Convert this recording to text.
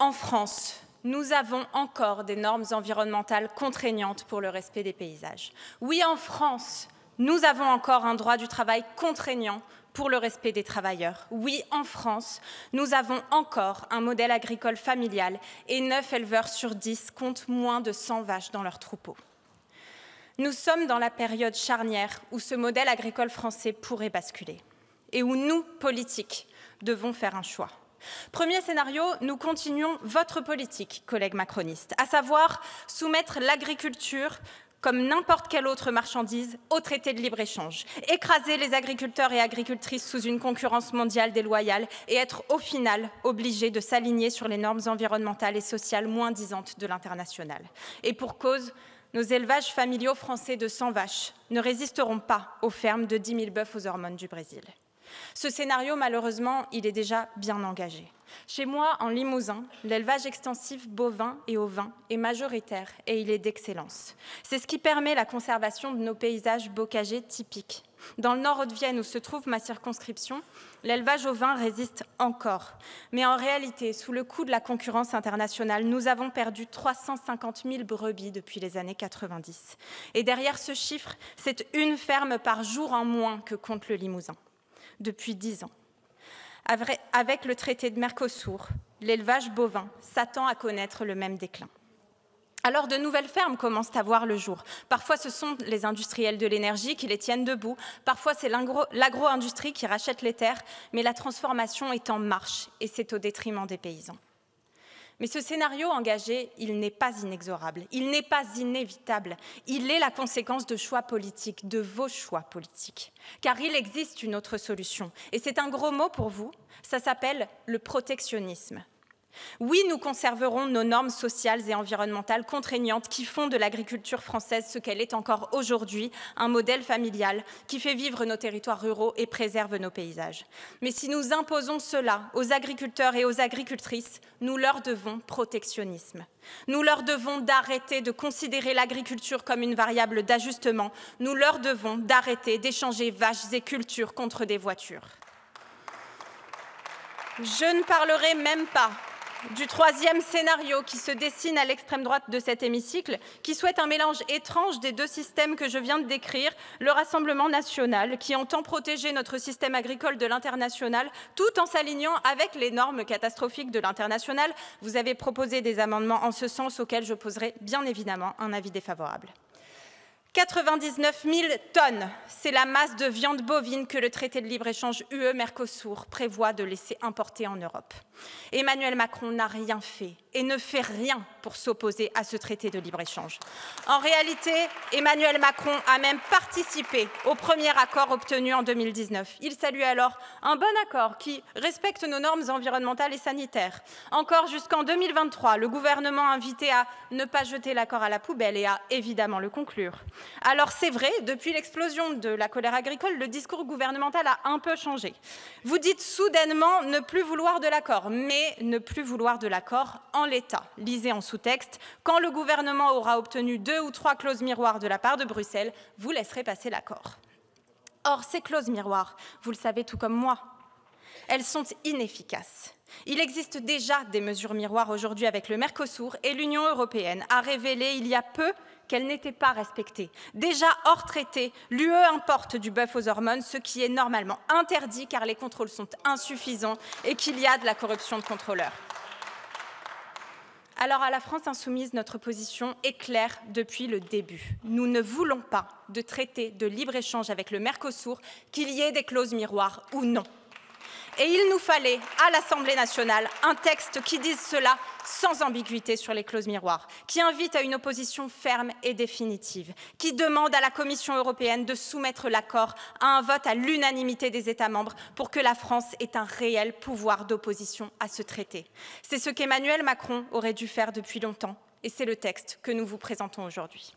en France, nous avons encore des normes environnementales contraignantes pour le respect des paysages. Oui, en France, nous avons encore un droit du travail contraignant pour le respect des travailleurs. Oui, en France, nous avons encore un modèle agricole familial et 9 éleveurs sur 10 comptent moins de 100 vaches dans leur troupeau. Nous sommes dans la période charnière où ce modèle agricole français pourrait basculer et où nous, politiques, devons faire un choix. Premier scénario, nous continuons votre politique, collègues macronistes, à savoir soumettre l'agriculture comme n'importe quelle autre marchandise au traité de libre-échange, écraser les agriculteurs et agricultrices sous une concurrence mondiale déloyale et être au final obligés de s'aligner sur les normes environnementales et sociales moins-disantes de l'international. Et pour cause, nos élevages familiaux français de 100 vaches ne résisteront pas aux fermes de 10 000 bœufs aux hormones du Brésil. Ce scénario, malheureusement, il est déjà bien engagé. Chez moi, en Limousin, l'élevage extensif bovin et ovin est majoritaire et il est d'excellence. C'est ce qui permet la conservation de nos paysages bocagers typiques. Dans le nord de Vienne, où se trouve ma circonscription, l'élevage ovin résiste encore. Mais en réalité, sous le coup de la concurrence internationale, nous avons perdu 350 000 brebis depuis les années 90. Et derrière ce chiffre, c'est une ferme par jour en moins que compte le Limousin. Depuis 10 ans. Avec le traité de Mercosur, l'élevage bovin s'attend à connaître le même déclin. Alors de nouvelles fermes commencent à voir le jour. Parfois ce sont les industriels de l'énergie qui les tiennent debout, parfois c'est l'agro-industrie qui rachète les terres, mais la transformation est en marche et c'est au détriment des paysans. Mais ce scénario engagé, il n'est pas inexorable, il n'est pas inévitable. Il est la conséquence de choix politiques, de vos choix politiques. Car il existe une autre solution. Et c'est un gros mot pour vous, ça s'appelle le protectionnisme. Oui, nous conserverons nos normes sociales et environnementales contraignantes qui font de l'agriculture française ce qu'elle est encore aujourd'hui, un modèle familial qui fait vivre nos territoires ruraux et préserve nos paysages. Mais si nous imposons cela aux agriculteurs et aux agricultrices, nous leur devons protectionnisme. Nous leur devons d'arrêter de considérer l'agriculture comme une variable d'ajustement. Nous leur devons d'arrêter d'échanger vaches et cultures contre des voitures. Je ne parlerai même pas du troisième scénario qui se dessine à l'extrême droite de cet hémicycle, qui souhaite un mélange étrange des deux systèmes que je viens de décrire, le Rassemblement national, qui entend protéger notre système agricole de l'international, tout en s'alignant avec les normes catastrophiques de l'international. Vous avez proposé des amendements en ce sens auxquels je poserai bien évidemment un avis défavorable. 99 000 tonnes, c'est la masse de viande bovine que le traité de libre-échange UE-Mercosur prévoit de laisser importer en Europe. Emmanuel Macron n'a rien fait et ne fait rien pour s'opposer à ce traité de libre-échange. En réalité, Emmanuel Macron a même participé au premier accord obtenu en 2019. Il salue alors un bon accord qui respecte nos normes environnementales et sanitaires. Encore jusqu'en 2023, le gouvernement invitait à ne pas jeter l'accord à la poubelle et à évidemment le conclure. Alors c'est vrai, depuis l'explosion de la colère agricole, le discours gouvernemental a un peu changé. Vous dites soudainement ne plus vouloir de l'accord, mais ne plus vouloir de l'accord en l'état. Lisez en sous-texte, quand le gouvernement aura obtenu 2 ou 3 clauses miroirs de la part de Bruxelles, vous laisserez passer l'accord. Or, ces clauses miroirs, vous le savez tout comme moi, elles sont inefficaces. Il existe déjà des mesures miroirs aujourd'hui avec le Mercosur et l'Union européenne a révélé il y a peu qu'elle n'était pas respectée. Déjà hors traité, l'UE importe du bœuf aux hormones, ce qui est normalement interdit car les contrôles sont insuffisants et qu'il y a de la corruption de contrôleurs. Alors à la France insoumise, notre position est claire depuis le début. Nous ne voulons pas de traité de libre-échange avec le Mercosur, qu'il y ait des clauses miroirs ou non. Et il nous fallait, à l'Assemblée nationale, un texte qui dise cela sans ambiguïté sur les clauses miroirs, qui invite à une opposition ferme et définitive, qui demande à la Commission européenne de soumettre l'accord à un vote à l'unanimité des États membres pour que la France ait un réel pouvoir d'opposition à ce traité. C'est ce qu'Emmanuel Macron aurait dû faire depuis longtemps, et c'est le texte que nous vous présentons aujourd'hui.